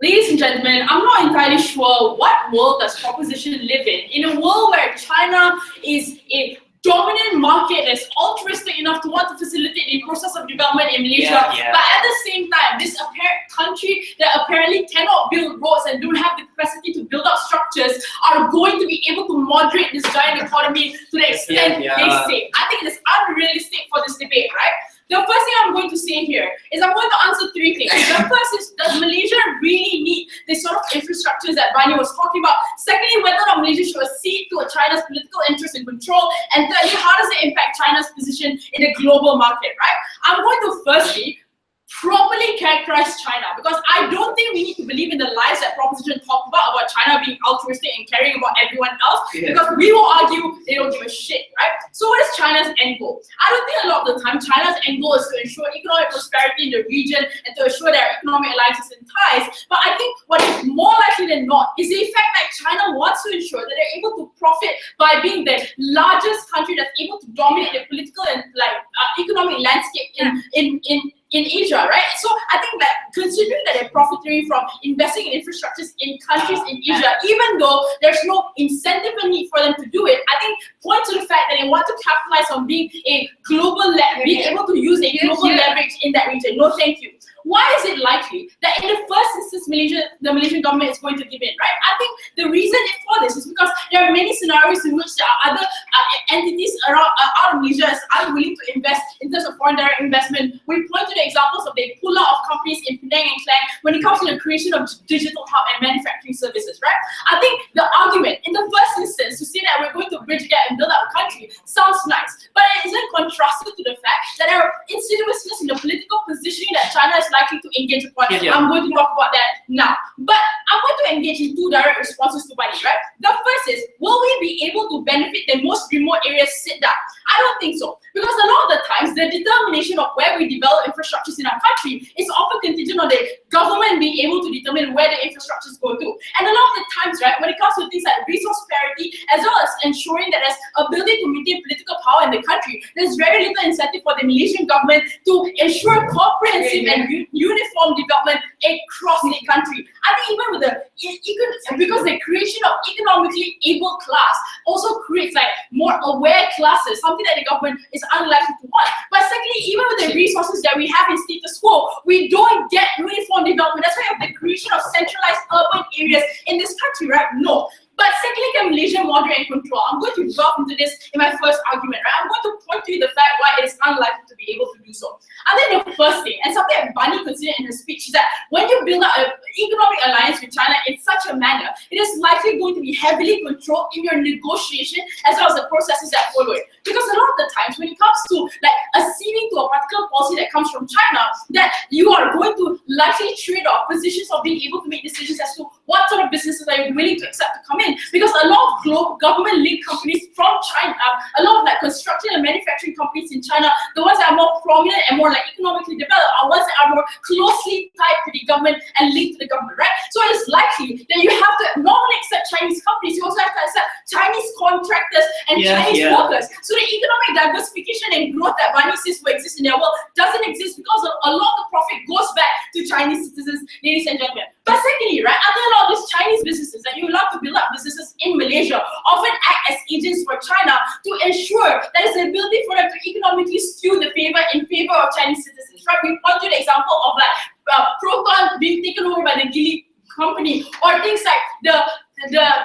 Ladies and gentlemen, I'm not entirely sure what world does proposition live in. In a world where China is a dominant market that's altruistic enough to want to facilitate the process of development in Malaysia, but at the same time, this apparent country that apparently cannot build roads and don't have the capacity to build up structures are going to be able to moderate this giant economy to the extent they say. I think it is unrealistic for this debate, right? The first thing I'm going to say here is I'm going to answer three things. The first is, does Malaysia really need this sort of infrastructures that Bani was talking about? Secondly, whether or not Malaysia should accede to China's political interest and control? And thirdly, how does it impact China's position in the global market, right? I'm going to firstly properly characterize China, because I don't think we need to believe in the lies that proposition talk about China being altruistic and caring about everyone else, because we will argue they don't give a shit, right? So what is China's end goal? I don't think a lot of the time China's end goal is to ensure economic prosperity in the region and to ensure their economic alliances and ties, but I think what is more likely than not is the fact that China wants to ensure that they're able to profit by being the largest country that's able to dominate the political and economic landscape in Asia, right? So I think that considering that they're profiting from investing in infrastructures in countries in Asia, even though there's no incentive or need for them to do it, I think points to the fact that they want to capitalize on being a global, being able to use a global leverage in that region. No, thank you. Why is it likely that in the first instance the Malaysian government is going to give in, right? I think the reason for this is because there are many scenarios in which there are other entities out of Malaysia as unwilling to invest in terms of foreign direct investment. We point to the examples of the pull out of companies in Penang and Klang when it comes to the creation of digital hub and manufacturing services, right? I think the argument in the first instance to say that we're going to bridge the gap and build up a country sounds nice, but it isn't contrasted to the fact that there are insidiousness in the political positioning that China is likely to engage upon. I'm going to talk about that now. But I'm going to engage in two direct responses to Bani, right? The first is, will we be able to benefit the most remote areas sit down? I don't think so. Because a lot of the times, the determination of where we develop infrastructures in our country is often contingent on the government being able to determine where the infrastructures go to. And a lot of the times, right, when it comes to things like resource parity, as well as ensuring that there's ability to maintain political power in the country, there's very little incentive for the Malaysian government to ensure comprehensive and uniform development across the country. I think even with because the creation of economically able class also creates more aware classes, something that the government is unlikely to want. But secondly, even with the resources that we have in status quo, we don't get uniform development. That's why we have the creation of centralized urban areas in this country, right? No. But secondly, can Malaysia moderate and control? I'm going to delve into this in my first argument, right? I'm going to point to you the fact why it is unlikely to be able to do so. I think the first thing, and something that Bani considered in her speech, is that when you build up an economic alliance with China in such a manner, it is likely going to be heavily controlled in your negotiation as well as the processes that follow it. Because a lot of the times, when it comes to acceding to a particular policy that comes from China, that you are going to likely trade off positions of being able to make decisions as to what sort of businesses are you willing to accept to come in. Because a lot of global government-linked companies from China, a lot of construction and manufacturing companies in China, the ones that are more prominent and more economically developed are ones that are more closely tied to the government and linked to the government, right? So it's likely that you have to not only accept Chinese companies, you also have to accept Chinese contractors and Chinese workers. So the economic diversification and growth that Bani says will exist in their world doesn't exist because a lot of the profit goes back to Chinese citizens, ladies and gentlemen. But secondly, right, I think a lot of these Chinese businesses that you love to build up businesses in Malaysia often act as agents for China to ensure that there's an ability for them to economically skew the favor in favor of Chinese citizens, right? We point to the example of Proton being taken over by the Gili company, or things like the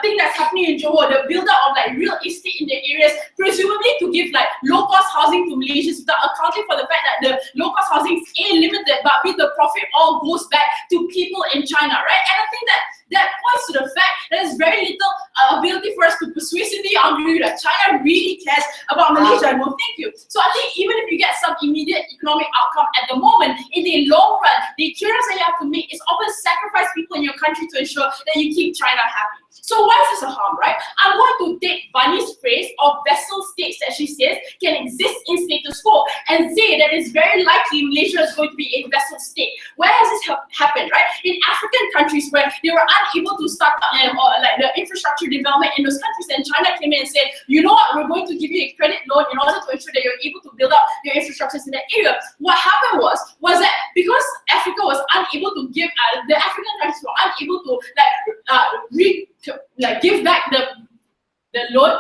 thing that's happening in Johor, the build-up of real estate in the areas, presumably to give low-cost housing to Malaysians without accounting for the fact that the low-cost housing is limited, but with the profit all goes back to people in China, right? And I think that points to the fact that there's very little ability for us to persuasively argue that China really cares about Malaysia. No, thank you. So I think even if you get some immediate economic outcome at the moment, in the long run, the trade-offs that you have to make is often sacrifice people in your country to ensure that you keep China happy. So why is this a harm, right? I'm going to take Bunny's phrase of vessel states that she says can exist in status quo and say that it's very likely Malaysia is going to be a vessel state. Where has this happened, right? In African countries where they were unable to start like the infrastructure development in those countries, and China came in and said, you know what, we're going to give you a credit loan in order to ensure that you're able to build up your infrastructures in that area. What happened was that because Africa was unable to give, the African countries were unable to give back the loan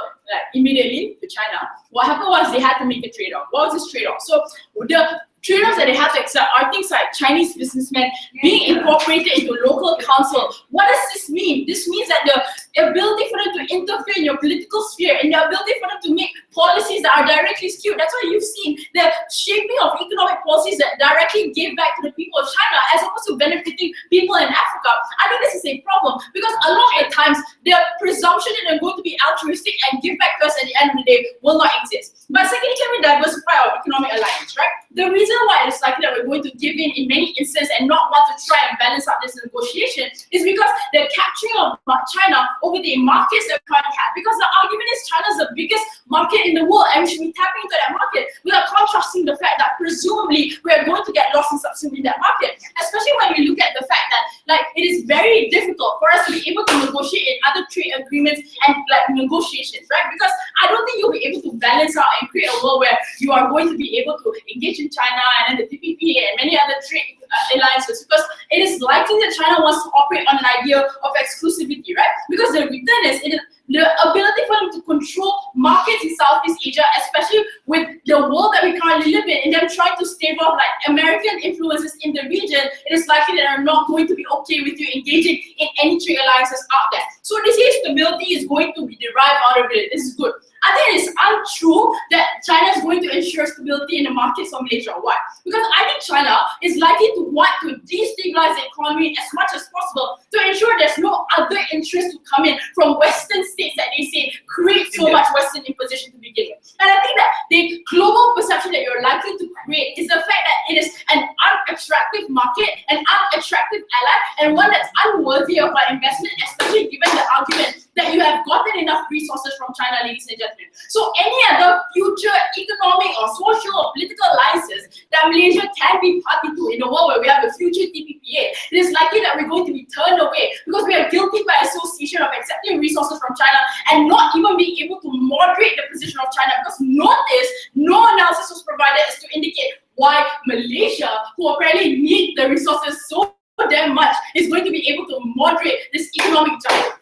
immediately to China. What happened was they had to make a trade-off. What was this trade-off? So the trade-offs that they had to accept are things like Chinese businessmen being incorporated into local council. What does this mean? This means that the ability for them to interfere in your political sphere and the ability for them to make policies that are directly skewed. That's why you've seen the shaping of economic policies that directly give back to the people of China as opposed to benefiting people in Africa. I think this is a problem because a lot of the times the presumption that they're going to be altruistic and give back to us at the end of the day will not exist. But secondly, can we diversify our economic alliance, right? The reason why it's likely that we're going to give in many instances and not want to try and balance out this negotiation is because the capturing of China over the markets that we currently have. Because the argument is China's the biggest market in the world and we should be tapping into that market without contrasting the fact that presumably we are going to get lost in subsumed in that market. Especially when we look at the fact that it is very difficult for us to be able to negotiate in other trade agreements and negotiations, right? Because I don't think you'll be able to balance out and create a world where you are going to be able to engage in China and then the TPP and many other trade alliances, because it is likely that China wants to operate on an idea of exclusivity, right? Because the return is the ability for them to control markets in Southeast Asia, especially with the world that we currently live in, and them trying to stave off American influences in the region, it is likely that they're not going to be okay with you engaging in any trade alliances out there. So this here stability is going to be derived out of it. This is good. I think it is untrue that China is going to ensure stability in the markets of Malaysia. Why? Because I think China is likely to want to destabilize the economy as much as possible to ensure there's no other interest to come in from Western states that they say create so much Western imposition to begin with. And I think that the global perception that you're likely to create is the fact that it is an unattractive market, an unattractive ally, and one that's unworthy of our investment, especially given the argument that you have gotten enough resources from China, ladies and gentlemen. So any other future economic or social or political alliances that Malaysia can be party to in a world where we have a future TPPA, it is likely that we're going to be turned away because we are guilty by association of accepting resources from China and not even being able to moderate the position of China, because notice no analysis was provided as to indicate why Malaysia, who apparently need the resources so damn much, is going to be able to moderate this economic giant.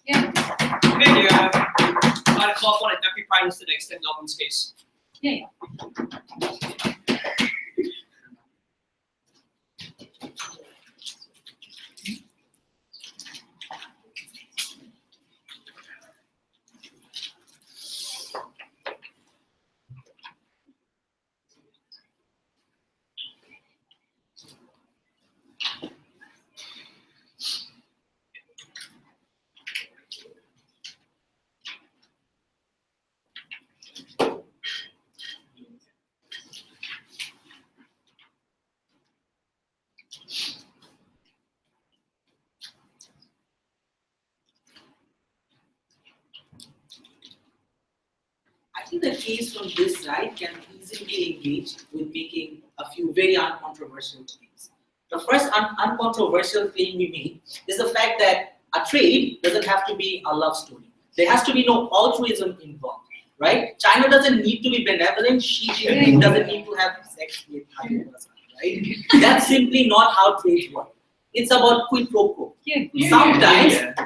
Yeah. Maybe I'd call upon a deputy prime minister to extend government space. Yeah. I think the case from this side can easily be engaged with making a few very uncontroversial claims. The first uncontroversial claim we make is the fact that a trade doesn't have to be a love story. There has to be no altruism involved, right? China doesn't need to be benevolent. Xi Jinping doesn't need to have sex with others, right? That's simply not how trades work. It's about quid pro quo.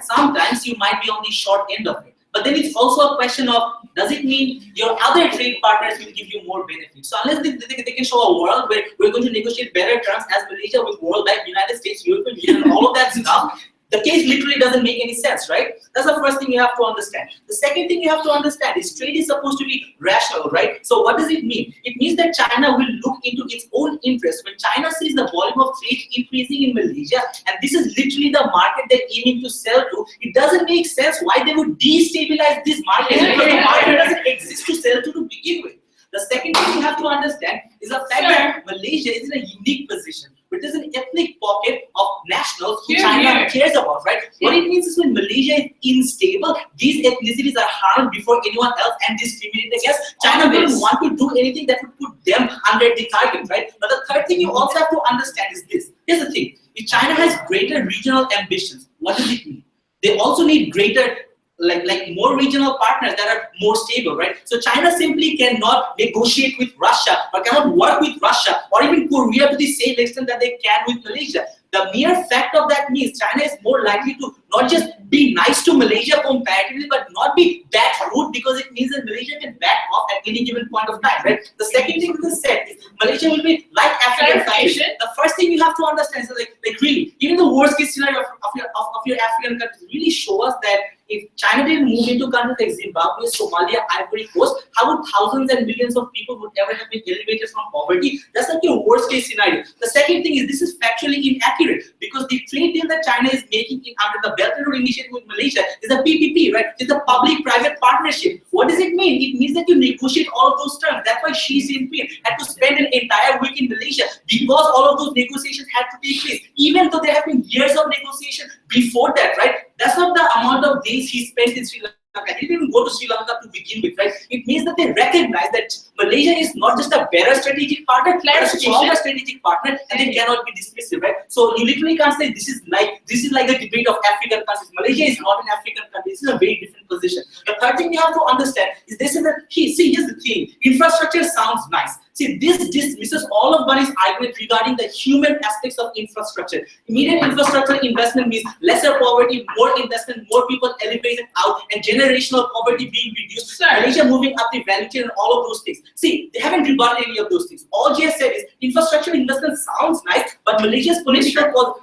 Sometimes you might be on the short end of it. But then it's also a question of, does it mean your other trade partners will give you more benefits? So unless they can show a world where we're going to negotiate better terms as Malaysia with World Bank, United States, European Union, all of that stuff, the case literally doesn't make any sense, right? That's the first thing you have to understand. The second thing you have to understand is trade is supposed to be rational, right? So what does it mean? It means that China will look into its own interest. When China sees the volume of trade increasing in Malaysia, and this is literally the market they're aiming to sell to, it doesn't make sense why they would destabilize this market, because the market doesn't exist to sell to begin with. The second thing you have to understand is the fact that Malaysia is in a unique position. but there's an ethnic pocket of nationals who Here, China here. cares about, right? What it means is when Malaysia is unstable, these ethnicities are harmed before anyone else and discriminated against. China wouldn't want to do anything that would put them under the target, right? But the third thing you also have to understand is this. Here's the thing. If China has greater regional ambitions, what does it mean? They also need greater, like more regional partners that are more stable, right? So China simply cannot negotiate with Russia or cannot work with Russia or even Korea to the same extent that they can with Malaysia. The mere fact of that means China is more likely to not just be nice to Malaysia comparatively, but not be that rude, because it means that Malaysia can back off at any given point of time, right? The second thing that is said is Malaysia will be like African countries. The first thing you have to understand is like really, even the worst case scenario of your African countries really show us that if China didn't move into countries like Zimbabwe, Somalia, Ivory Coast, how would thousands and millions of people would ever have been elevated from poverty? That's like your worst case scenario. The second thing is this is factually inaccurate, because the trade deal that China is making under the Belt and Road Initiative with Malaysia is a PPP, right? It's a public-private partnership. What does it mean? It means that you negotiate all of those terms. That's why Xi Jinping had to spend an entire week in Malaysia, because all of those negotiations had to take place, even though there have been years of negotiation before that, right? That's not the amount of days he spent in Sri Lanka. He didn't even go to Sri Lanka to begin with, right? It means that they recognize that Malaysia is not just a better strategic partner, but a stronger strategic partner, and they cannot be dismissive, right? So you literally can't say this is like the debate of African countries. Malaysia is not an African country. This is a very different position. The third thing you have to understand is this is the key. See, here's the thing. Infrastructure sounds nice. See, this dismisses all of Bunny's argument regarding the human aspects of infrastructure. Immediate infrastructure investment means lesser poverty, more investment, more people elevated out, and generational poverty being reduced. Malaysia moving up the value chain and all of those things. See, they haven't rebutted any of those things. All they have said is infrastructure investment sounds nice, but Malaysia's political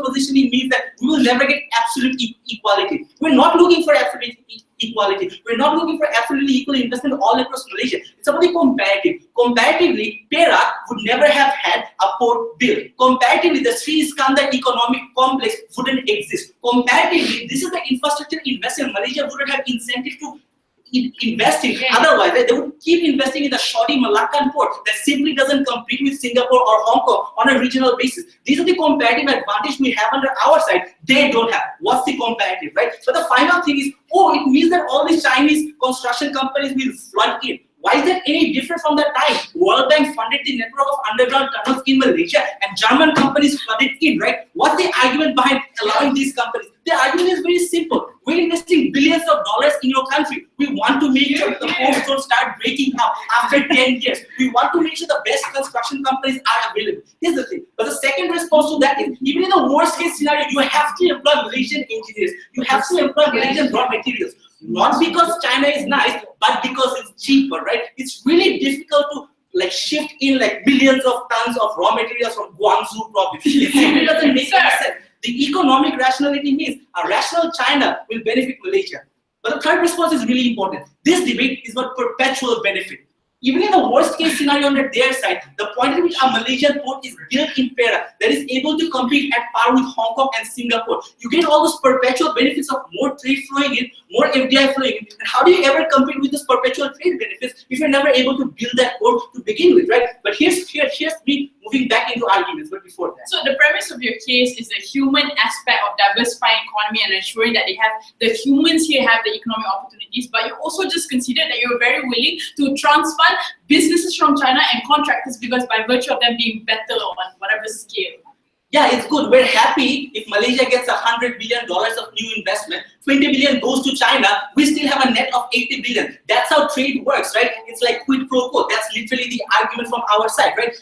positioning means that we will never get absolute equality. We're not looking for absolute equality. We're not looking for absolutely equal investment all across Malaysia. It's about the comparative. Comparatively, Perak would never have had a port built. Comparatively, the Sri Iskandar economic complex wouldn't exist. Comparatively, this is the infrastructure investment. Malaysia wouldn't have incentive to invest in. Otherwise, they would keep investing in the shoddy Malaccan port that simply doesn't compete with Singapore or Hong Kong on a regional basis. These are the comparative advantage we have under our side. They don't have. What's the comparative, right? But the final thing is, it means that all these Chinese construction companies will flood in. Why is that any different from that time? World Bank funded the network of underground tunnels in Malaysia and German companies flooded in, right? What's the argument behind allowing these companies? The argument is very simple. We're investing billions of dollars in your country. We want to make sure the homes don't start breaking up after 10 years. We want to make sure the best construction companies are available. Here's the thing. But the second response to that is, even in the worst case scenario, you have to employ Malaysian engineers. You have to employ Malaysian raw materials. Not because China is nice, but because it's cheaper, right? It's really difficult to shift in billions of tons of raw materials from Guangzhou province. It simply doesn't make any sense. The economic rationality means a rational China will benefit Malaysia. But the third response is really important. This debate is about perpetual benefit. Even in the worst case scenario on their side, the point at which a Malaysian port is built in Perak that is able to compete at par with Hong Kong and Singapore, you get all those perpetual benefits of more trade flowing in, more FDI flowing in. And how do you ever compete with those perpetual trade benefits if you're never able to build that port to begin with, right? But here's me moving back into arguments, but before that. So the premise of your case is the human aspect of diversifying economy and ensuring that the humans here have the economic opportunities, but you also just considered that you're very willing to transfer businesses from China and contractors because by virtue of them being better on whatever scale. Yeah, it's good. We're happy if Malaysia gets $100 billion of new investment, 20 billion goes to China, we still have a net of 80 billion. That's how trade works, right? It's like quid pro quo. That's literally the argument from our side, right?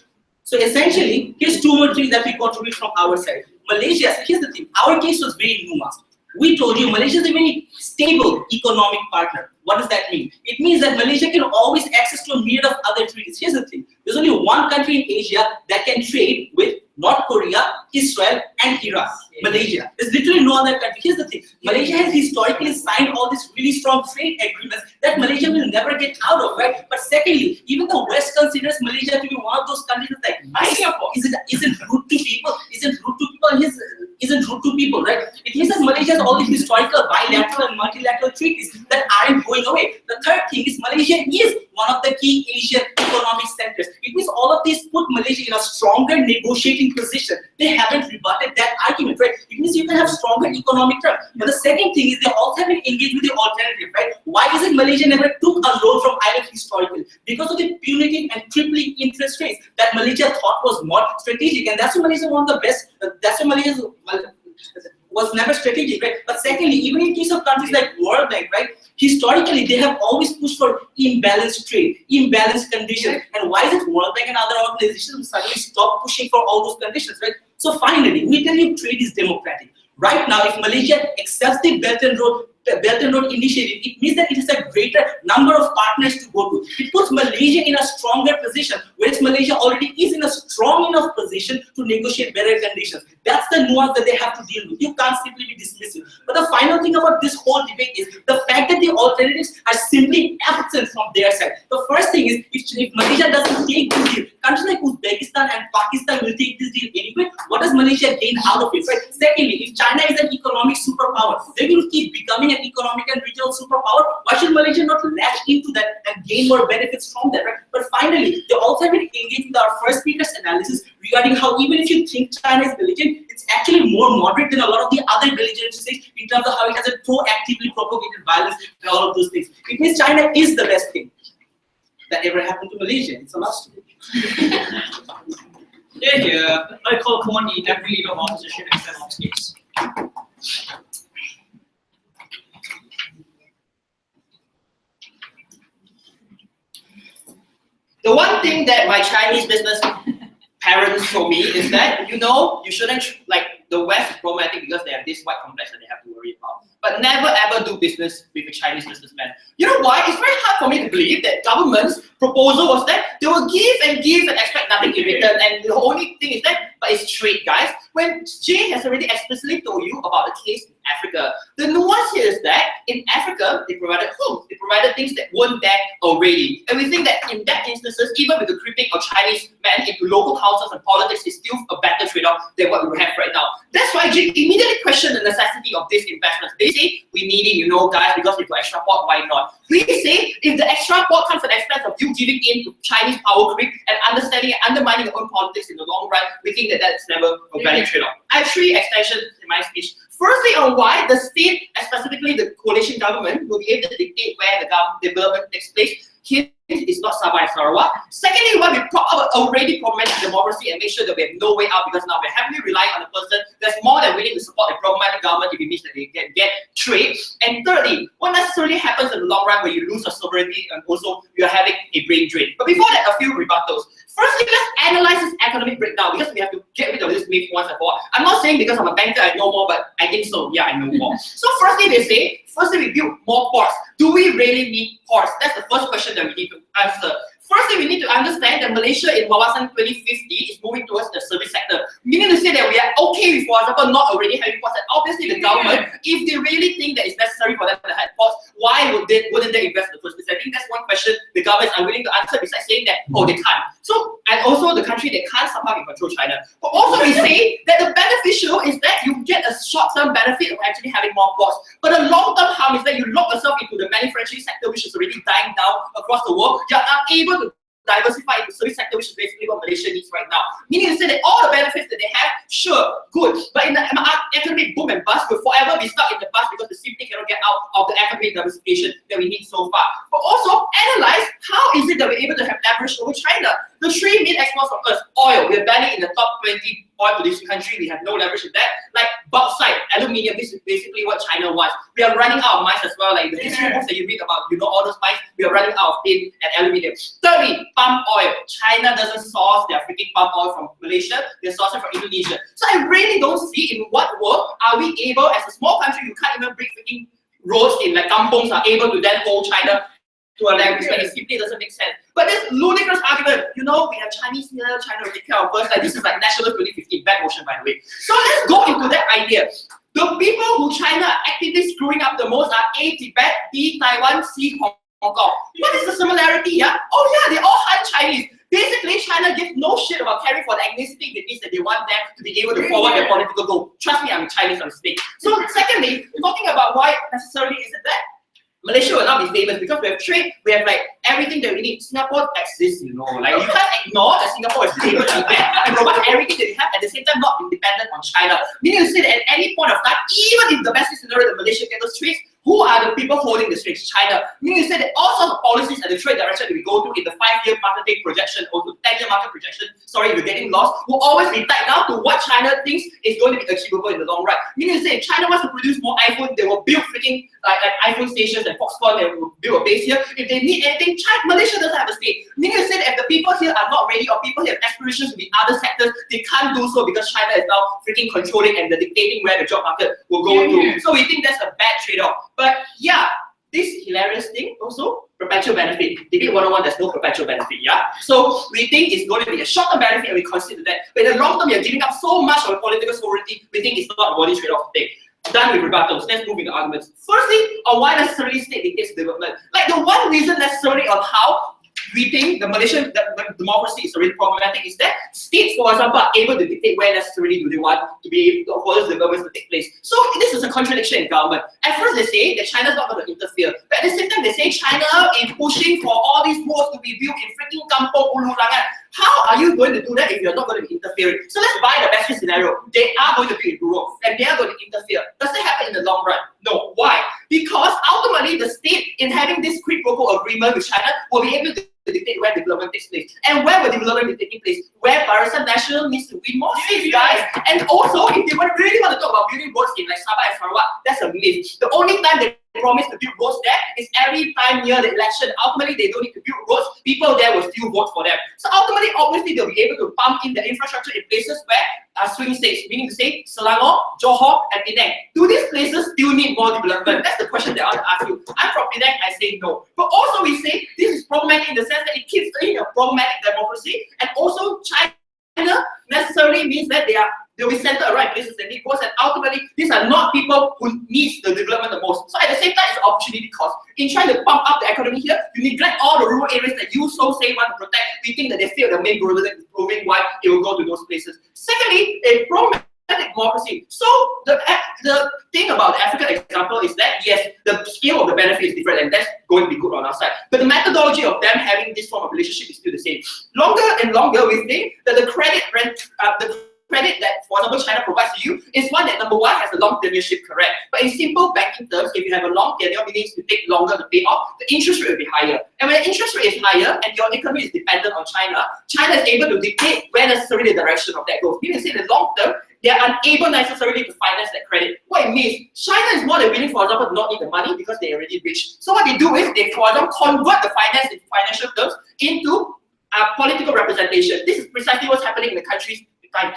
So essentially, here's two more things that we contribute from our side. Malaysia, here's the thing, our case was very nuanced. We told you Malaysia is a very stable economic partner. What does that mean? It means that Malaysia can always access to a myriad of other treaties. Here's the thing, there's only one country in Asia that can trade with North Korea, Israel, and Iran. Malaysia. There's literally no other country. Here's the thing, Malaysia has historically signed all these really strong trade agreements that Malaysia will never get out of, right? But secondly, even the West considers Malaysia to be one of those countries that's like, Singapore, isn't rude to people, isn't rude to people, right? It means that Malaysia has all these historical bilateral and multilateral treaties that aren't going away. The third thing is Malaysia is one of the key Asian economic centers. It means all of these put Malaysia in a stronger negotiating position. They haven't rebutted that argument, right? It means you can have stronger economic terms. But the second thing is they also have been engaged with the alternative, right? Why is it Malaysia never took a loan from IMF historically? Because of the punitive and tripling interest rates that Malaysia thought was more strategic, and that's why Malaysia one of the best. That's why Malaysia was never strategic, right? But secondly, even in case of countries like World Bank, right? Historically, they have always pushed for imbalanced trade, imbalanced conditions. And why is it World Bank and other organizations suddenly stop pushing for all those conditions, right? So finally, we tell you trade is democratic. Right now, if Malaysia accepts the Belt and Road Initiative, it means that it has a greater number of partners to go to. It puts Malaysia in a stronger position, whereas Malaysia already is in a strong enough position to negotiate better conditions. That's the nuance that they have to deal with. You can't simply be dismissive. But the final thing about this whole debate is the fact that the alternatives are simply absent from their side. The first thing is, if Malaysia doesn't take this deal, countries like Uzbekistan and Pakistan will take this deal anyway. What does Malaysia gain out of it, right? Secondly, if China is an economic superpower, they will keep becoming an economic and regional superpower. Why should Malaysia not latch into that and gain more benefits from that, right? But finally, they also have been engaged with our first speaker's analysis regarding how even if you think China is belligerent, it's actually more moderate than a lot of the other belligerent states in terms of how it has a proactively propagated violence and all of those things. It means China is the best thing that ever happened to Malaysia. It's a must. I call upon the Deputy Leader of Opposition and extend on case. The one thing that my Chinese business parents told me is that, you know, you shouldn't, like, the West is problematic because they have this white complex that they have to worry about. But never ever do business with a Chinese businessman. You know why? It's very hard for me to believe that government's proposal was that they will give and expect nothing in return. And the only thing is that, but it's trade, guys. When Jay has already explicitly told you about the case in Africa, the nuance here is that in Africa, they provided homes, they provided things that weren't there already. And we think that in that instances, even with the creeping of Chinese men into local councils and politics, is still a better trade-off than what we have right now. That's why Jay immediately questioned the necessity of this investment. They say, we need it, you know, guys, because if you extra port, why not? We say, if the extra port comes at the expense of you giving in to Chinese power creep and understanding and undermining your own politics in the long run, we think that that's never a valid trade-off. I have three extensions in my speech. Firstly, on why the state, and specifically the coalition government, will be able to dictate where the development takes place. Here is not Sabah and Sarawak. Secondly, why we talk about already problematic democracy and make sure that we have no way out, because now we're heavily relying on a person that's more than willing to support a problematic government if it means that they can get trade. And thirdly, what necessarily happens in the long run when you lose your sovereignty and also you're having a brain drain. But before that, a few rebuttals. Firstly, let's analyze this economic breakdown because we have to get rid of this myth once and for all. I'm not saying because I'm a banker I know more, but I think so. Yeah, I know more. So firstly, they say, we build more ports. Do we really need ports? That's the first question that we need to answer. Firstly, we need to understand that Malaysia in Wawasan 2050 is moving towards the service sector. Meaning to say that we are okay with, for example, not already having ports. And obviously the government, if they really think that it's necessary for them to have ports, why wouldn't they invest in the first place? I think that's one question the government is unwilling to answer, besides saying that, oh, they can't. So, and also the country that can't somehow can control China. But also we say that the beneficial is that you get a short-term benefit of actually having more ports. But the long-term harm is that you lock yourself into the manufacturing sector, which is already dying down across the world. You're unable to diversify into the service sector, which is basically what Malaysia needs right now. Meaning to say that all the benefits that they have, sure, good. But in the economic boom and bust, we'll forever be stuck in the bust because we simply cannot get out of the economic diversification that we need so far. But also analyze how is it that we're able to have leverage over China. The three main exports of us, oil, we're barely in the top 20 oil producing country, we have no leverage in that. Like bauxite, aluminium, this is basically what China wants. We are running out of mines as well, like the history books that you read about, you know, all those mines, we are running out of tin and aluminium. Thirdly, palm oil. China doesn't source their freaking palm oil from Malaysia, they source it from Indonesia. So I really don't see in what world are we able, as a small country, you can't even bring freaking roads in, like kampongs are able to then hold China to a language when it simply doesn't make sense. But this ludicrous argument, you know, we have Chinese here, China will take care of us, like this is like National 2015 back motion, by the way. So let's go into that idea. The people who China are actively screwing up the most are A, Tibet, B, Taiwan, C, Hong Kong. What is the similarity, yeah? Oh yeah, they're all Han Chinese. Basically, China gives no shit about caring for the ethnicity that means that they want them to be able to forward their political goal. Trust me, I'm Chinese, I'm speaking. So secondly, talking about why necessarily is it that? Malaysia will not be famous because we have trade, we have like everything that we need. Singapore exists, you know. Like you can't ignore that Singapore is able to invest and provide everything that we have at the same time not being dependent on China. Meaning to say that at any point of time, even if the best scenario that Malaysia get those trades, who are the people holding the strings? China. Meaning to say that all sorts of policies and the trade direction that we go to in the 5-year marketing projection or the 10-year market projection, sorry, we're getting lost, will always be tied down to what China thinks is going to be achievable in the long run. Meaning to say if China wants to produce more iPhone, they will build freaking like iPhone stations and Foxconn, they will build a base here. If they need anything, Malaysia doesn't have a state. Meaning to say that if the people here are not ready or people here have aspirations to be other sectors, they can't do so because China is now freaking controlling and dictating where the job market will go to. So we think that's a bad trade-off. But yeah, this hilarious thing also, perpetual benefit. Debate 101, there's no perpetual benefit, yeah? So we think it's going to be a short-term benefit and we consider that. But in the long term, you're giving up so much of political sovereignty, we think it's not a worthy trade-off to take. Done with rebuttals. Let's move into arguments. Firstly, on why necessarily state dictates development. Like the one reason necessarily on how we think the Malaysian democracy is really problematic is that states, for example, are able to dictate where necessarily do they want to be able for this development to take place. So this is a contradiction in government. At first they say that China's not going to interfere, but at the same time they say China is pushing for all these roads to be built in freaking Kampong Ulu Langan. How are you going to do that if you're not going to be interfering? So let's buy the best case scenario. They are going to be in rural and they are going to interfere. Does that happen in the long run? No. Why? Because ultimately the state, in having this quid pro quo agreement with China, will be able to dictate where development takes place. And where will development be taking place? Where Barisan National needs to win more seats, guys. And also, if you really want to talk about building roads in like Sabah and Sarawak, that's a myth. The only time they promise to build roads there is every time near the election. Ultimately, they don't need to build roads. People there will still vote for them. So ultimately, obviously, they'll be able to pump in the infrastructure in places where swing states, meaning to say Selangor, Johor, and Penang. Do these places still need more development? That's the question that I want to ask you. I'm from Penang, I say no. But also we say this is problematic in the sense that it keeps in a problematic democracy, and also China necessarily means that they'll be centered around places that need growth, and ultimately these are not people who need the development the most. So at the same time, it's an opportunity cost. In trying to pump up the economy here, you neglect all the rural areas that you so say want to protect. We think that they fail the main proving why it will go to those places. Secondly, a problematic democracy. So the thing about the African example is that yes, the scale of the benefit is different, and that's going to be good on our side. But the methodology of them having this form of relationship is still the same. Longer and longer, we think that the credit that, for example, China provides to you is one that, number one, has a long tenureship, correct. But in simple banking terms, if you have a long tenure, meaning to take longer to pay off, the interest rate will be higher. And when the interest rate is higher and your economy is dependent on China, China is able to dictate where necessarily the direction of that goes. Meaning to say, in the long term, they are unable necessarily to finance that credit. What it means, China is more than willing, for example, to not need the money because they're already rich. So what they do is they, for example, convert the finance in financial terms into political representation. This is precisely what's happening in the countries.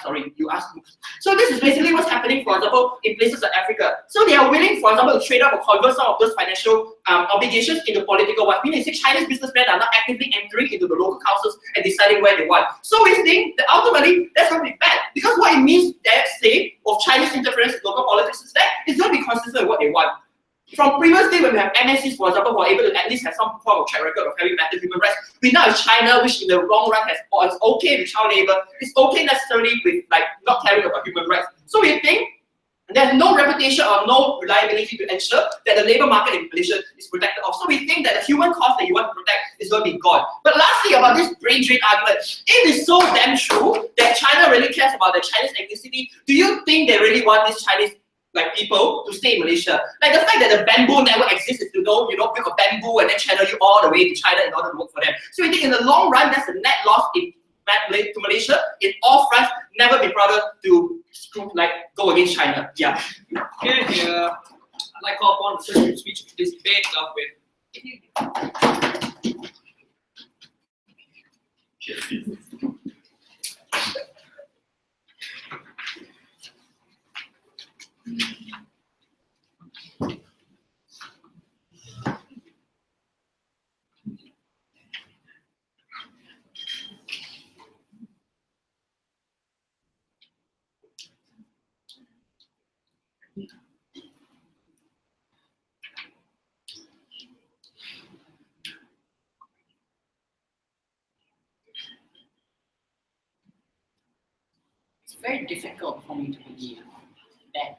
Sorry, you asked me. So this is basically what's happening, for example, in places like Africa. So they are willing, for example, to trade up or convert some of those financial obligations into political ones. Meaning, Chinese businessmen are not actively entering into the local councils and deciding where they want. So we think that ultimately that's going to be bad, because what it means, that state of Chinese interference in local politics is that it's going to be consistent with what they want. From previously, when we have MNCs, for example, who are able to at least have some form of track record of having better human rights, we now have China, which in the long run has, or it's okay with child labor, it's okay necessarily with like not caring about human rights. So we think there's no reputation or no reliability to ensure that the labor market in Malaysia is protected off. So we think that the human cost that you want to protect is going to be gone. But lastly, about this brain drain argument, it is so damn true that China really cares about the Chinese ethnicity. Do you think they really want this Chinese people to stay in Malaysia? Like the fact that the bamboo network exists is to know, build a bamboo and then channel you all the way to China in order to work for them. So we think in the long run, that's a net loss to Malaysia in all fronts. Never be prouder to go against China. Yeah. Okay, I'd like to call upon the first speech of this debate with. It's very difficult for me to believe that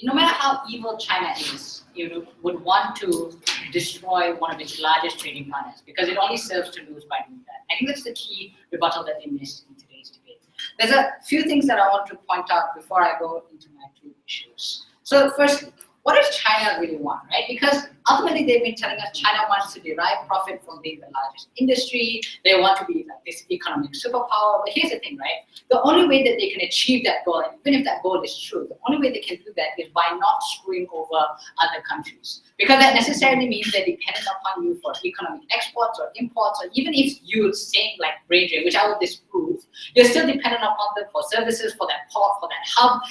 no matter how evil China is, you would want to destroy one of its largest trading partners because it only serves to lose by doing that. I think that's the key rebuttal that they missed in today's debate. There's a few things that I want to point out before I go into my two issues. So firstly, what does China really want, right? Because ultimately they've been telling us China wants to derive profit from being the largest industry. They want to be like this economic superpower. But here's the thing, right? The only way that they can achieve that goal, and even if that goal is true, the only way they can do that is by not screwing over other countries. Because that necessarily means they're dependent upon you for economic exports or imports, or even if you say like brain drain, which I will disprove, you're still dependent upon them for services, for that port, for that hub.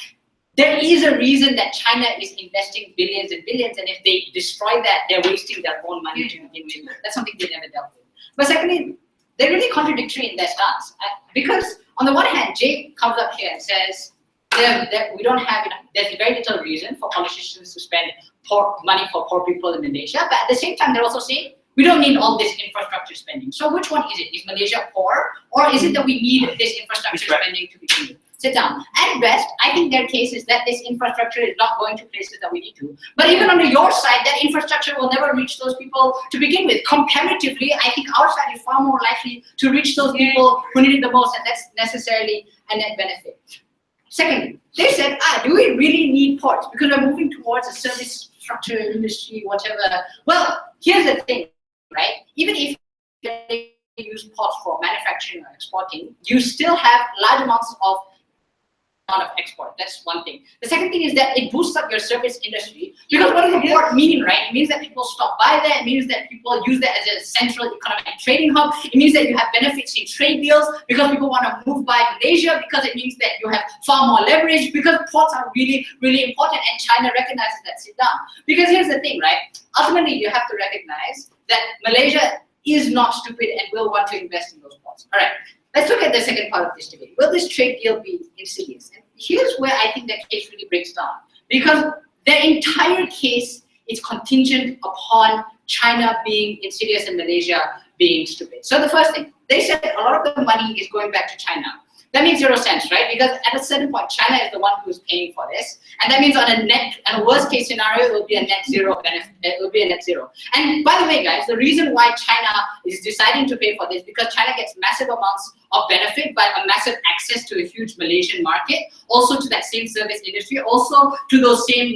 There is a reason that China is investing billions and billions, and if they destroy that, they're wasting their own money to begin with. That's something they never dealt with. But secondly, they're really contradictory in their stance. Because on the one hand, Jake comes up here and says, we don't have enough, there's very little reason for politicians to spend money for poor people in Malaysia, but at the same time, they're also saying, we don't need all this infrastructure spending. So which one is it? Is Malaysia poor, or is it that we need this infrastructure spending to begin with? Sit down. At best, I think their case is that this infrastructure is not going to places that we need to. But even on your side, that infrastructure will never reach those people to begin with. Comparatively, I think our side is far more likely to reach those people who need it the most, and that's necessarily a net benefit. Secondly, they said, do we really need ports? Because we're moving towards a service structure industry, whatever. Well, here's the thing, right? Even if you use ports for manufacturing or exporting, you still have large amounts of export. That's one thing. The second thing is that it boosts up your service industry, because what does a port mean, right? It means that people stop by there. It means that people use that as a central economic trading hub. It means that you have benefits in trade deals because people want to move by Malaysia, because it means that you have far more leverage, because ports are really, really important, and China recognizes that. Sit down. Because here's the thing, right? Ultimately, you have to recognize that Malaysia is not stupid and will want to invest in those ports. All right. Let's look at the second part of this debate. Will this trade deal be insidious? And here's where I think that case really breaks down. Because their entire case is contingent upon China being insidious and Malaysia being stupid. So the first thing, they said a lot of the money is going back to China. That makes zero sense, right? Because at a certain point, China is the one who's paying for this, and that means on a worst case scenario, it will be a net zero benefit. It will be a net zero. And by the way, guys, the reason why China is deciding to pay for this, because China gets massive amounts of benefit by a massive access to a huge Malaysian market, also to that same service industry, also to those same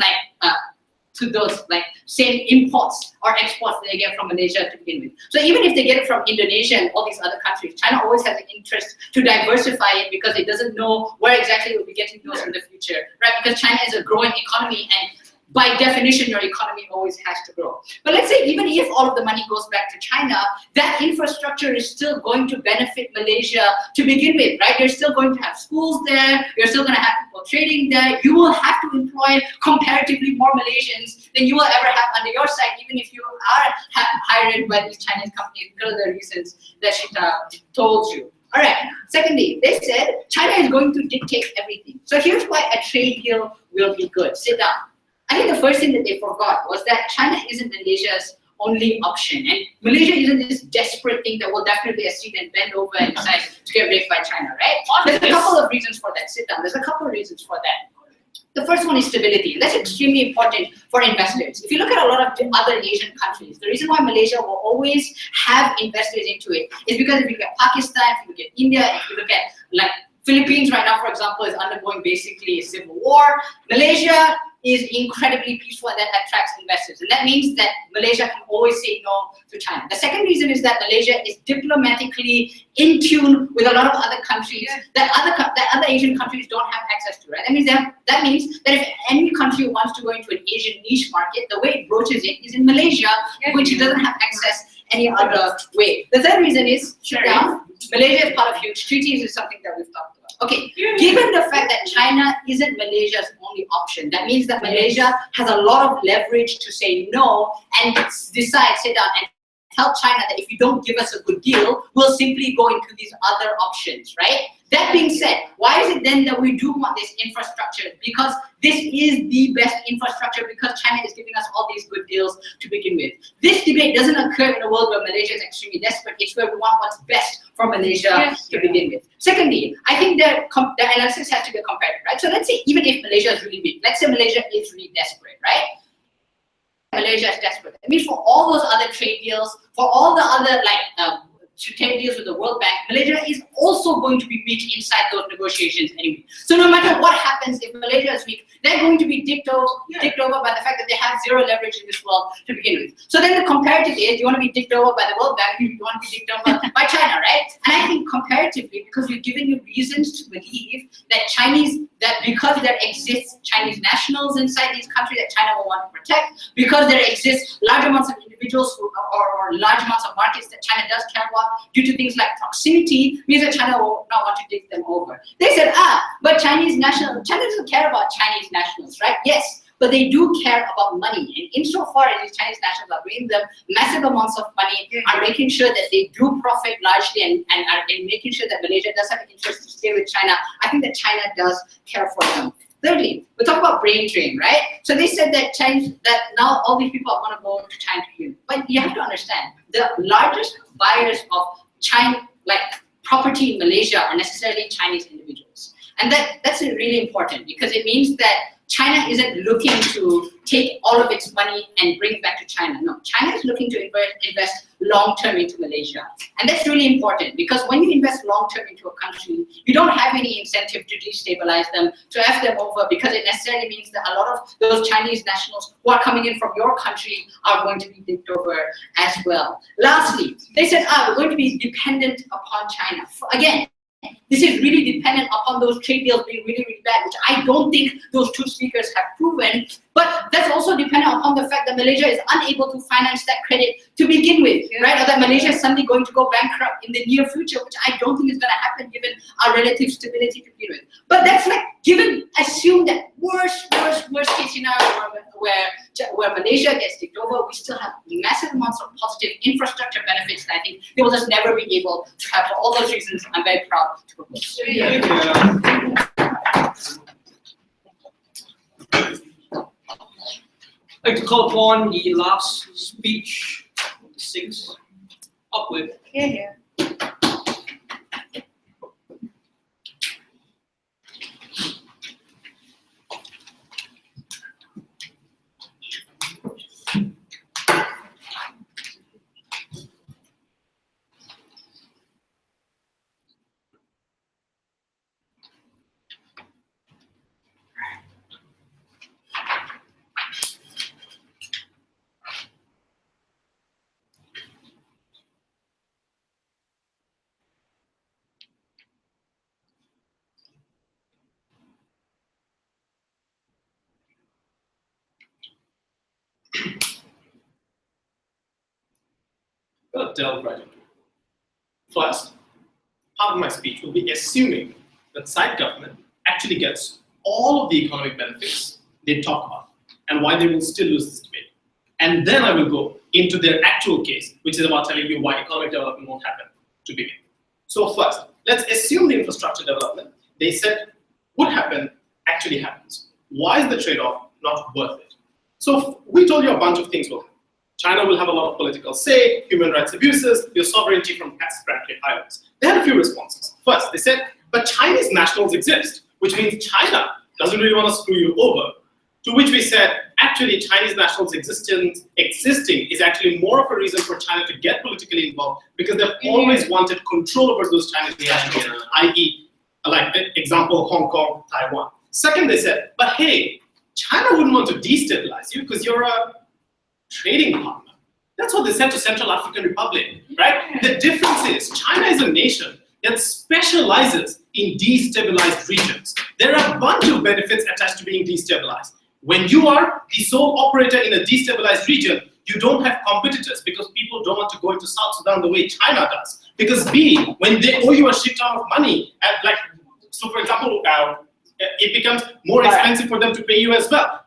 same imports or exports that they get from Malaysia to begin with. So even if they get it from Indonesia and all these other countries, China always has an interest to diversify it, because it doesn't know where exactly it will be getting those in the future, right? Because China is a growing economy, and by definition, your economy always has to grow. But let's say even if all of the money goes back to China, that infrastructure is still going to benefit Malaysia to begin with, right? You're still going to have schools there. You're still going to have people trading there. You will have to employ comparatively more Malaysians than you will ever have under your side, even if you are hired by these Chinese companies because of the reasons that Shita told you. All right. Secondly, they said China is going to dictate everything. So here's why a trade deal will be good. Sit down. I think the first thing that they forgot was that China isn't Malaysia's only option, and Malaysia isn't this desperate thing that will definitely accede and bend over and decide to get raped by China, right? There's a couple of reasons for that. Sit down. There's a couple of reasons for that. The first one is stability. That's extremely important for investors. If you look at a lot of other Asian countries, the reason why Malaysia will always have investors into it is because if you look at Pakistan, if you look at India, if you look at like Philippines right now, for example, is undergoing basically a civil war. Malaysia is incredibly peaceful, and that attracts investors. And that means that Malaysia can always say no to China. The second reason is that Malaysia is diplomatically in tune with a lot of other countries that other Asian countries don't have access to, right? That means that if any country wants to go into an Asian niche market, the way it broaches it is in Malaysia, which it doesn't have access any other way. The third reason is, Malaysia is part of huge treaties, is something that we've talked about. Okay, given the fact that China isn't Malaysia's only option, that means that Malaysia has a lot of leverage to say no and decide, sit down, and tell China that if you don't give us a good deal, we'll simply go into these other options, right? That being said, why is it then that we do want this infrastructure? Because this is the best infrastructure, because China is giving us all these good deals to begin with. This debate doesn't occur in a world where Malaysia is extremely desperate. It's where we want what's best for Malaysia to begin with. Secondly, I think the analysis has to be comparative, right? So let's say even if Malaysia is really weak, let's say Malaysia is really desperate, right? Malaysia is desperate. I mean, for all those other trade deals, for all the other trade deals with the World Bank, Malaysia is also going to be weak inside those negotiations anyway. So no matter what happens, if Malaysia is weak, they're going to be dicked over by the fact that they have zero leverage in this world to begin with. So then the comparative is, you want to be dicked over by the World Bank, you want to be dicked over by China, right? And I think comparatively, because we've given you reasons to believe that because there exists Chinese nationals inside these countries that China will want to protect, because there exists large amounts of individuals or large amounts of markets that China does care about due to things like proximity, means that China will not want to dig them over. They said, but China doesn't care about Chinese nationals, right? Yes, but they do care about money. And insofar as these Chinese nationals are bringing them massive amounts of money, are making sure that they do profit largely and are making sure that Malaysia does have an interest to stay with China, I think that China does care for them. Thirdly, we talk about brain drain, right? So they said that now all these people are going to go to China to heal. But you have to understand, the largest buyers of China, property in Malaysia, are necessarily Chinese individuals. And that's really important, because it means that China isn't looking to take all of its money and bring it back to China. No, China is looking to invest long-term into Malaysia. And that's really important, because when you invest long-term into a country, you don't have any incentive to destabilize them, to F them over, because it necessarily means that a lot of those Chinese nationals who are coming in from your country are going to be dipped over as well. Lastly, they said, we're going to be dependent upon China. Again, this is really dependent upon those trade deals being really, really bad, which I don't think those two speakers have proven. But that's also dependent upon the fact that Malaysia is unable to finance that credit to begin with, right? Or that Malaysia is suddenly going to go bankrupt in the near future, which I don't think is going to happen given our relative stability to begin with. But that's assume that worst case scenario where Malaysia gets taken over, we still have massive amounts of positive infrastructure benefits that I think they will just never be able to have. For all those reasons, I'm very proud to propose. I'd like to call upon the last speech, 6, up with. Yeah. I'll delve right into it. First, part of my speech will be assuming that side government actually gets all of the economic benefits they talk about and why they will still lose this debate. And then I will go into their actual case, which is about telling you why economic development won't happen to begin. So first, let's assume the infrastructure development they said would happen actually happens. Why is the trade-off not worth it? So we told you a bunch of things will happen. China will have a lot of political say, human rights abuses, your sovereignty from Pacific Islands. They had a few responses. First, they said, but Chinese nationals exist, which means China doesn't really want to screw you over. To which we said, actually, Chinese nationals existing is actually more of a reason for China to get politically involved, because they've always wanted control over those Chinese nationals, i.e., like example, Hong Kong, Taiwan. Second, they said, but hey, China wouldn't want to destabilize you because you're a trading partner. That's what they said to Central African Republic, right? The difference is China is a nation that specializes in destabilized regions. There are a bunch of benefits attached to being destabilized. When you are the sole operator in a destabilized region, you don't have competitors because people don't want to go into South Sudan the way China does. Because B, when they owe you a shit ton of money, so for example, it becomes more expensive for them to pay you as well.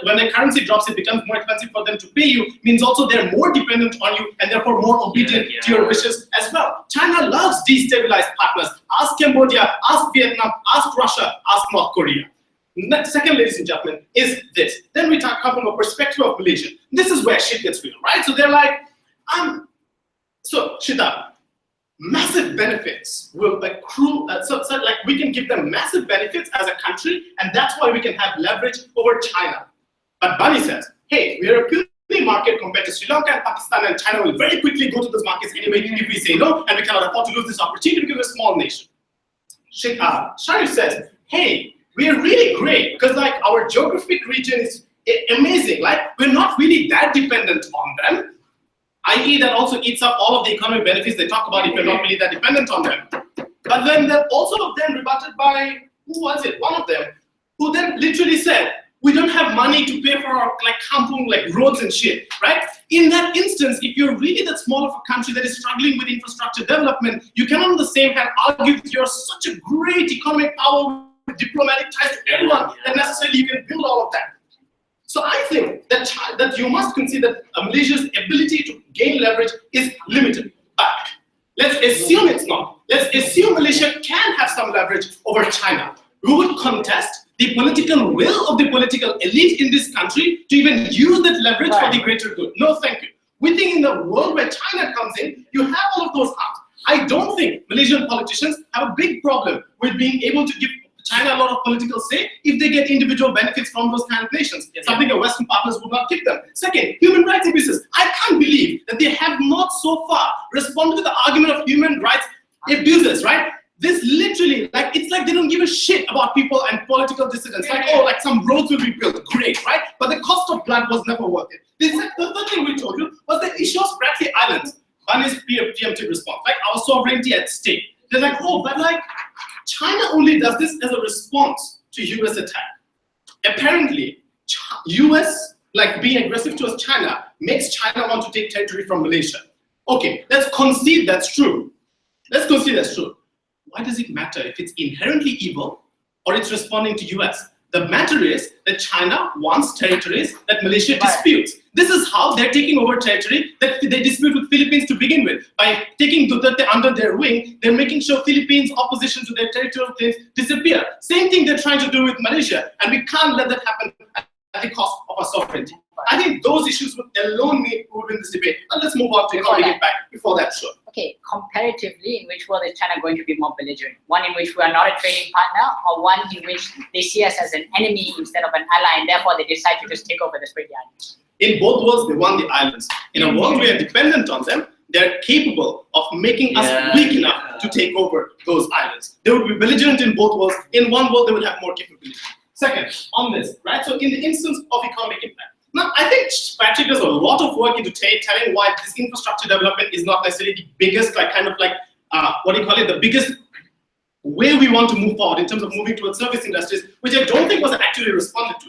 when the currency drops, it becomes more expensive for them to pay you, means also they're more dependent on you and therefore more obedient to your wishes as well. China loves destabilized partners. Ask Cambodia, ask Vietnam, ask Russia, ask North Korea. Second, ladies and gentlemen, is this. Then we come from a perspective of Malaysia. This is where shit gets real, right? So they're like, so Shita, massive benefits will accrue, so like we can give them massive benefits as a country, and that's why we can have leverage over China. But Bunny says, hey, we are a puny market compared to Sri Lanka and Pakistan, and China will very quickly go to those markets anyway if we say no, and we cannot afford to lose this opportunity because we're a small nation. Sharif says, hey, we are really great because like our geographic region is amazing. Like we're not really that dependent on them. i.e. that also eats up all of the economic benefits they talk about if you're not really that dependent on them. But then they're also then rebutted by, who was it? One of them, who then literally said, we don't have money to pay for our like kampung, like roads and shit, right? In that instance, if you're really that small of a country that is struggling with infrastructure development, you cannot on the same hand argue that you're such a great economic power with diplomatic ties to everyone that necessarily you can build all of that. So I think that you must consider Malaysia's ability to gain leverage is limited. But let's assume it's not. Let's assume Malaysia can have some leverage over China. We would contest the political will of the political elite in this country to even use that leverage for the greater good. No, thank you. We think in the world where China comes in, you have all of those arms. I don't think Malaysian politicians have a big problem with being able to give China a lot of political say if they get individual benefits from those kind of nations, something that Western partners would not give them. Second, human rights abuses. I can't believe that they have not so far responded to the argument of human rights abuses, right? This literally, like, it's like they don't give a shit about people and political dissidents. Like, oh, like some roads will be built, great, right? But the cost of blood was never worth it. The third thing we told you was the issue of Spratly Islands. One is preemptive response, like our sovereignty at stake. They're like, oh, but like, China only does this as a response to US attack. Apparently, US, like being aggressive towards China, makes China want to take territory from Malaysia. Okay, let's concede that's true. Let's concede that's true. Why does it matter if it's inherently evil or it's responding to US? The matter is that China wants territories that Malaysia disputes. This is how they're taking over territory that they dispute with Philippines to begin with. By taking Duterte under their wing, they're making sure Philippines' opposition to their territorial claims disappear. Same thing they're trying to do with Malaysia, and we can't let that happen at the cost of our sovereignty. I think those issues would alone win this debate. And let's move on to economic impact before that, sure. Okay, comparatively, in which world is China going to be more belligerent? One in which we are not a trading partner, or one in which they see us as an enemy instead of an ally, and therefore they decide to just take over the Spratly Islands? In both worlds, they won the islands. In a world where we are dependent on them, they're capable of making us weak enough to take over those islands. They would be belligerent in both worlds. In one world, they would have more capability. Second, on this, right? So in the instance of economic impact, now, I think Patrick does a lot of work into telling why this infrastructure development is not necessarily the biggest, like kind of like, what do you call it, the biggest way we want to move forward in terms of moving towards service industries, which I don't think was actually responded to.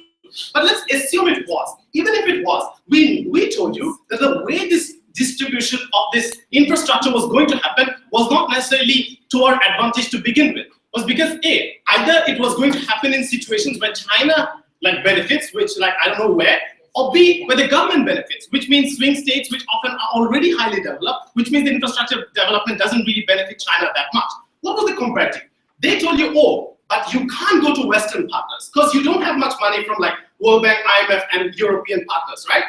But let's assume it was. Even if it was, we told you that the way this distribution of this infrastructure was going to happen was not necessarily to our advantage to begin with. Was because A, either it was going to happen in situations where China like benefits, which like I don't know where, or B, where the government benefits, which means swing states which often are already highly developed, which means the infrastructure development doesn't really benefit China that much. What was the comparative? They told you, oh, but you can't go to Western partners because you don't have much money from like World Bank, IMF, and European partners, right?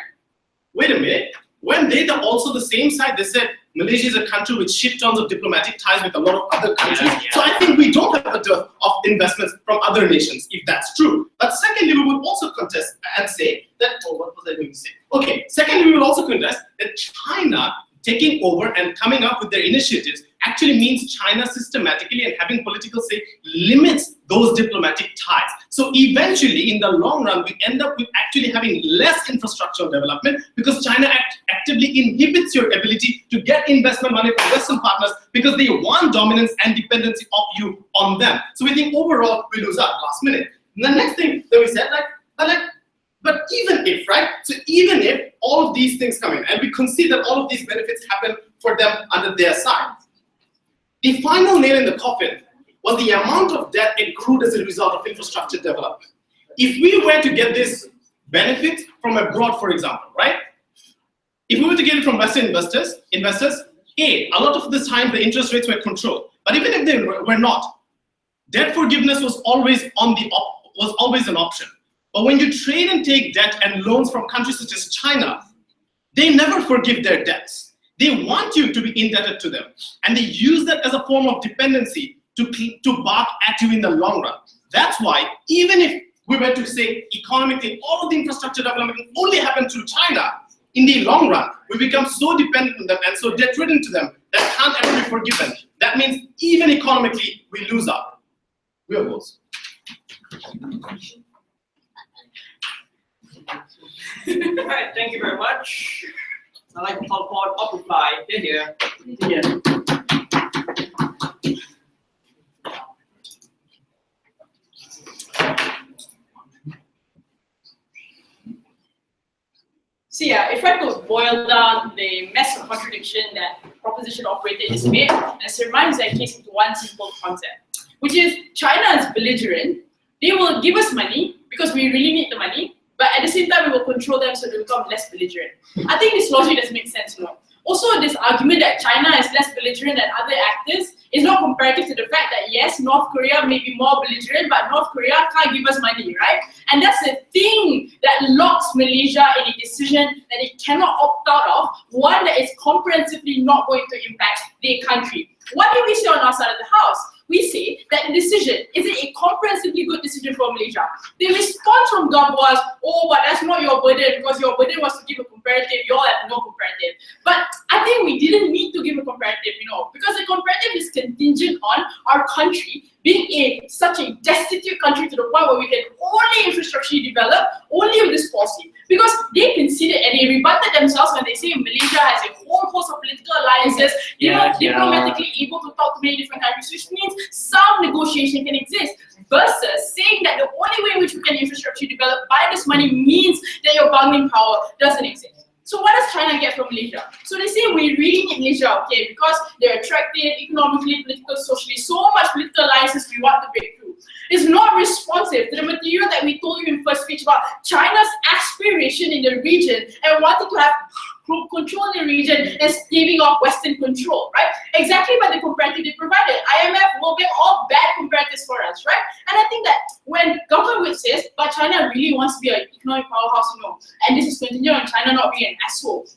Wait a minute. When they are also the same side, they said Malaysia is a country with shit tons of diplomatic ties with a lot of other countries. So I think we don't have a dearth of investments from other nations, if that's true. But secondly, we would also contest and say that, oh, what was I going to say? Okay, secondly, we will also contest that China taking over and coming up with their initiatives actually means China systematically and having political say limits those diplomatic ties. So eventually, in the long run, we end up with actually having less infrastructural development because China actively inhibits your ability to get investment money from Western partners because they want dominance and dependency of you on them. So we think overall, we lose out last minute. And the next thing that we said, but even if, right? So even if all of these things come in and we concede that all of these benefits happen for them under their side, the final nail in the coffin was the amount of debt accrued as a result of infrastructure development. If we were to get this benefit from abroad, for example, right? If we were to get it from Western investors, a lot of the time the interest rates were controlled. But even if they were not, debt forgiveness was always an option. But when you trade and take debt and loans from countries such as China, they never forgive their debts. They want you to be indebted to them. And they use that as a form of dependency to bark at you in the long run. That's why, even if we were to say economically, all of the infrastructure development only happen through China, in the long run, we become so dependent on them and so debt-ridden to them that can't ever be forgiven. That means even economically, we lose out. We are both. All right, thank you very much. I'd like to call upon up reply. Here. See, if I could boil down the mess of contradiction that proposition operator is made and surmise that case into one simple concept, which is China is belligerent. They will give us money because we really need the money, but at the same time, we will control them so they become less belligerent. I think this logic does make sense, no? Also, this argument that China is less belligerent than other actors is not comparative to the fact that yes, North Korea may be more belligerent, but North Korea can't give us money, right? And that's the thing that locks Malaysia in a decision that it cannot opt out of, one that is comprehensively not going to impact their country. What do we say on our side of the house? We say that the decision, is it a comprehensively good decision for Malaysia? The response from Gov was, oh, but that's not your burden because your burden was to give a comparative, you all have no comparative. But I think we didn't need to give a comparative, because the comparative is contingent on our country being such a destitute country to the point where we can only infrastructure develop only with this policy. Because they considered and they rebutted themselves when they say Malaysia has a whole host of political alliances, diplomatically able to talk to many different countries, which means some negotiation can exist. Versus saying that the only way in which we can infrastructure develop by this money means that your bargaining power doesn't exist. So what does China get from Malaysia? So they say we really need Malaysia, okay, because they're attractive economically, politically, socially, so much political alliances we want to break through. It's not responsive to the material that we told you in first speech about China's aspiration in the region and wanting to have control in the region and staving off Western control, right? Exactly by the comparative they provided. IMF, World Bank, all bad comparatives for us, right? And I think that when government says, but China really wants to be an economic powerhouse, and this is contingent on China not being an asshole.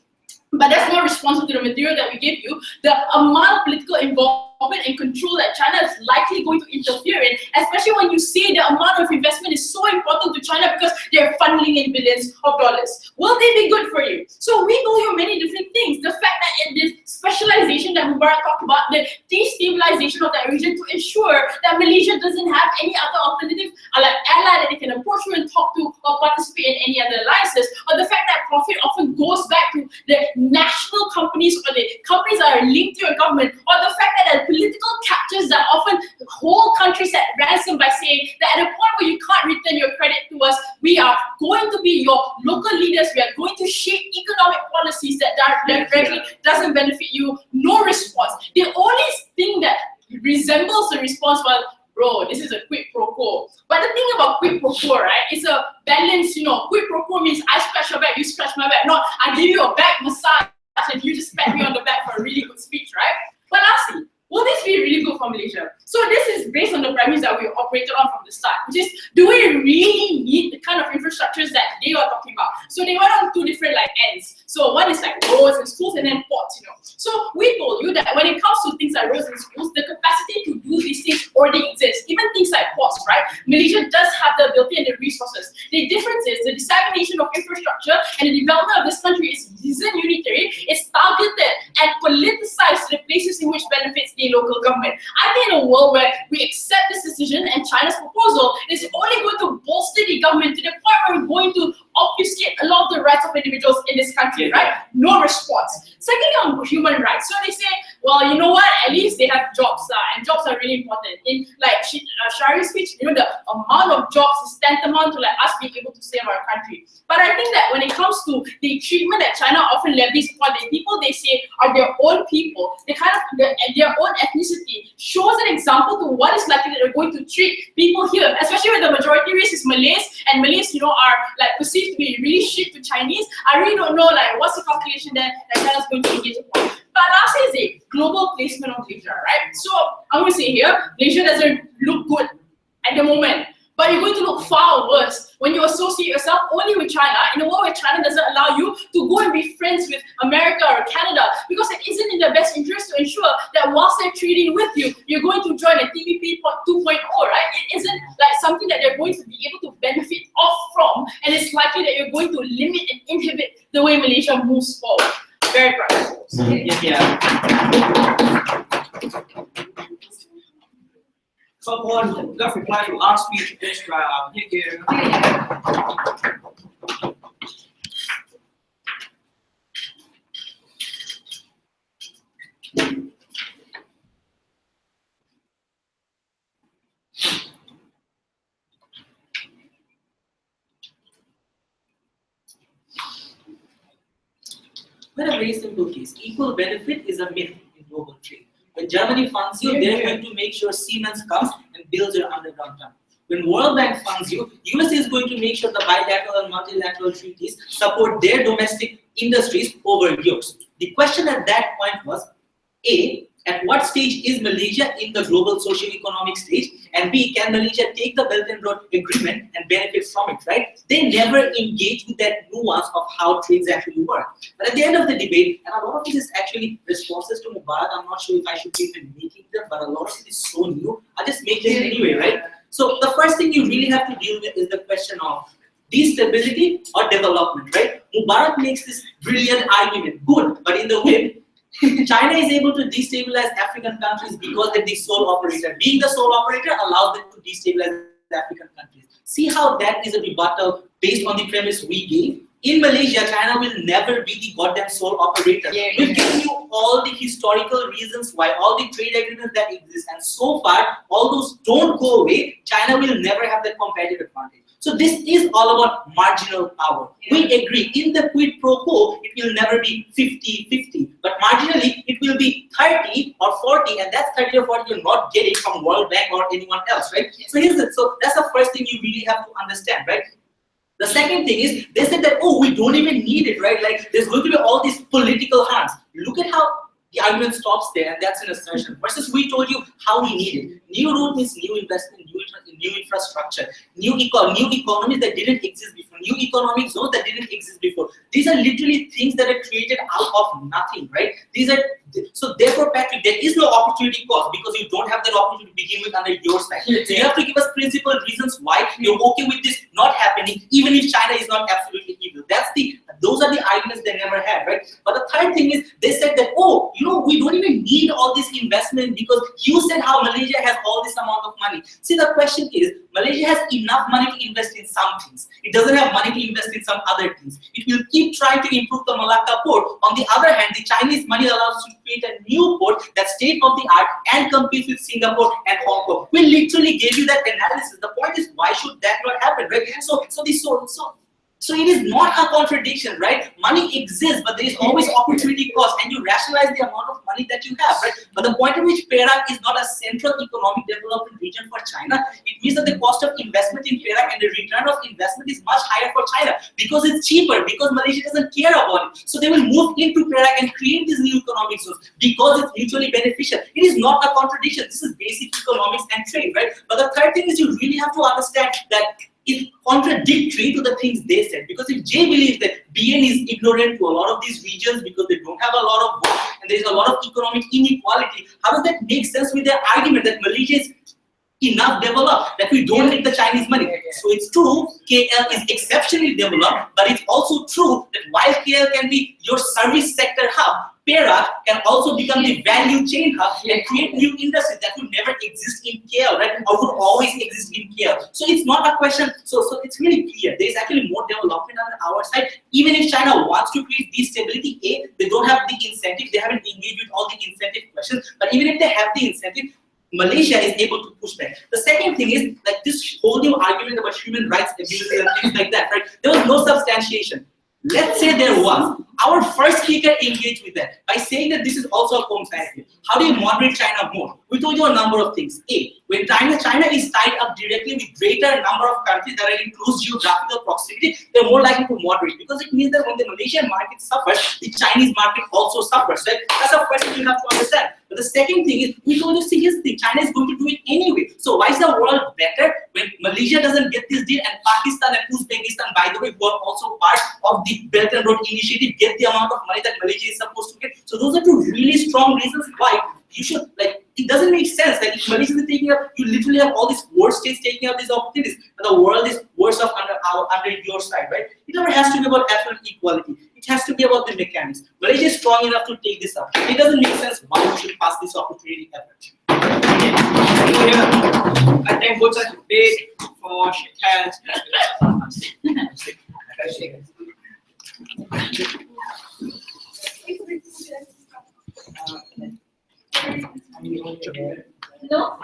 But that's not responsive to the material that we gave you. The amount of political involvement and control that China is likely going to interfere in, especially when you say the amount of investment is so important to China because they're funneling in billions of dollars. Will they be good for you? So we told you many different things. The fact that this specialization that Mubarak talked about, the destabilization of that region to ensure that Malaysia doesn't have any other alternative ally that they can approach you and talk to or participate in any other alliances, or the fact that profit often goes back to the national companies or the companies that are linked to your government, or the fact that the political captures that often hold countries at ransom by saying that at a point where you can't return your credit to us, we are going to be your local leaders, we are going to shape economic policies that directly doesn't benefit you. No response. The only thing that resembles the response was, bro, this is a quid pro quo. But the thing about quid pro quo, right, it's a balance, quid pro quo means I scratch your back, you scratch my back. Not I give you a back massage and you just pat me on the back for a really good speech, right? But lastly, will this be really good for Malaysia? So this is based on the premise that we operated on from the start, which is, do we really need the kind of infrastructures that they were talking about? So they went on two different ends. So one is roads and schools, and then ports, So we told you that when it comes to things like roads and schools, the capacity to do these things already exists. Even things like ports, right? Malaysia does have the ability and the resources. The difference is the dissemination of infrastructure and the development of this country isn't unitary, it's targeted and politicized to the places in which benefits the local government. I think in a world where we accept this decision and China's proposal is only going to bolster the government to the point where we're going to obfuscate a lot of the rights of individuals in this country, right? No response. Secondly, on human rights. So they say well, you know what? At least they have jobs, and jobs are really important. In like Shari's speech, you know, the amount of jobs is tantamount to like us being able to save our country. But I think that when it comes to the treatment that China often levies upon the people they say are their own people, they kind of their own ethnicity shows an example to what is likely that they're going to treat people here, especially when the majority race is Malays, and Malays, you know, are like perceived to be really shit to Chinese. I really don't know like what's the calculation there that China's going to engage upon. But lastly is a global placement of Malaysia, right? So I'm going to say here, Malaysia doesn't look good at the moment, but you're going to look far worse when you associate yourself only with China in a world where China doesn't allow you to go and be friends with America or Canada, because it isn't in their best interest to ensure that whilst they're trading with you, you're going to join a TVP 2.0, right? It isn't like something that they're going to be able to benefit off from, and it's likely that you're going to limit and inhibit the way Malaysia moves forward. Very practical. Yeah. Someone let's reply to last speech extra. Thank you. But a very simple case. Equal benefit is a myth in global trade. When Germany funds you, they're going to make sure Siemens comes and builds your underground tunnel. When World Bank funds you, US is going to make sure the bilateral and multilateral treaties support their domestic industries over yours. The question at that point was, A, at what stage is Malaysia in the global socio-economic stage? And B, can Malaysia take the Belt and Road Agreement and benefit from it, right? They never engage with that nuance of how trades actually work. But at the end of the debate, and a lot of this is actually responses to Mubarak, I'm not sure if I should be even making them, but a lot of it is so new, I'll just make them anyway, right? So the first thing you really have to deal with is the question of destability or development, right? Mubarak makes this brilliant argument, good, but in the way, China is able to destabilize African countries because they're the sole operator. Being the sole operator allows them to destabilize African countries. See how that is a rebuttal based on the premise we gave? In Malaysia, China will never be the goddamn sole operator. We've given you all the historical reasons why, all the trade agreements that exist, and so far, all those don't go away. China will never have that competitive advantage. So this is all about marginal power. We agree, in the quid pro quo, it will never be 50-50, but marginally, it will be 30 or 40, and that's 30 or 40 you're not getting from World Bank or anyone else, right? So here's it. So that's the first thing you really have to understand, right? The second thing is, they said that, oh, we don't even need it, right? Like, there's going to be all these political harms. Look at how the argument stops there, and that's an assertion. Versus we told you how we need it. New road means new investment, new infrastructure, new economies that didn't exist before, new economic zones that didn't exist before. These are literally things that are created out of nothing, right? These are, so therefore, Patrick, there is no opportunity cost because you don't have that opportunity to begin with under your side. So you have to give us principled reasons why you're okay with this not happening, even if China is not absolutely evil. Those are the arguments they never had, right? But the third thing is, they said that, oh, you know, we don't even need all this investment because you said how Malaysia has all this amount of money. See, the question is, Malaysia has enough money to invest in some things. It doesn't have money to invest in some other things. It will keep trying to improve the Malacca port. On the other hand, the Chinese money allows us to create a new port that's state of the art and competes with Singapore and Hong Kong. We literally gave you that analysis. The point is, why should that not happen, right? So it is not a contradiction, right? Money exists, but there is always opportunity cost, and you rationalize the amount of money that you have, right? But the point at which Perak is not a central economic development region for China, it means that the cost of investment in Perak and the return of investment is much higher for China because it's cheaper, because Malaysia doesn't care about it. So they will move into Perak and create these new economic zones because it's mutually beneficial. It is not a contradiction. This is basic economics and trade, right? But the third thing is, you really have to understand that it's contradictory to the things they said. Because if Jay believes that BN is ignorant to a lot of these regions because they don't have a lot of work and there is a lot of economic inequality, how does that make sense with their argument that Malaysia is enough developed, that we don't need the Chinese money? So it's true, KL is exceptionally developed, but it's also true that while KL can be your service sector hub, Perak can also become the value chain hub and create new industries that would never exist in KL, right? Or would always exist in care. So it's not a question. So it's really clear. There is actually more development on our side. Even if China wants to create this stability, they don't have the incentive. They haven't engaged with all the incentive questions. But even if they have the incentive, Malaysia is able to push back. The second thing is like this whole new argument about human rights abuses and things like that, right? There was no substantiation. Let's say there was. Our first speaker engaged with that by saying that this is also a comparative. How do you moderate China more? We told you a number of things. When China is tied up directly with greater number of countries that are in close geographical proximity, they're more likely to moderate because it means that when the Malaysian market suffers, the Chinese market also suffers. Right? That's a question you have to understand. But the second thing is, we told you, see, here's the thing, China is going to do it anyway. So why is the world better when Malaysia doesn't get this deal and Pakistan and Uzbekistan, by the way, who are also part of the Belt and Road Initiative, get the amount of money that Malaysia is supposed to get? So those are two really strong reasons why you should, like, it doesn't make sense. Like, if Malaysia is taking up, you literally have all these war states taking up these opportunities, and the world is worse off under your side, right? It never has to be about absolute equality. It has to be about the mechanics. Malaysia is strong enough to take this up. It doesn't make sense why we should pass this opportunity ever. I think both sides debate for shake hands. No?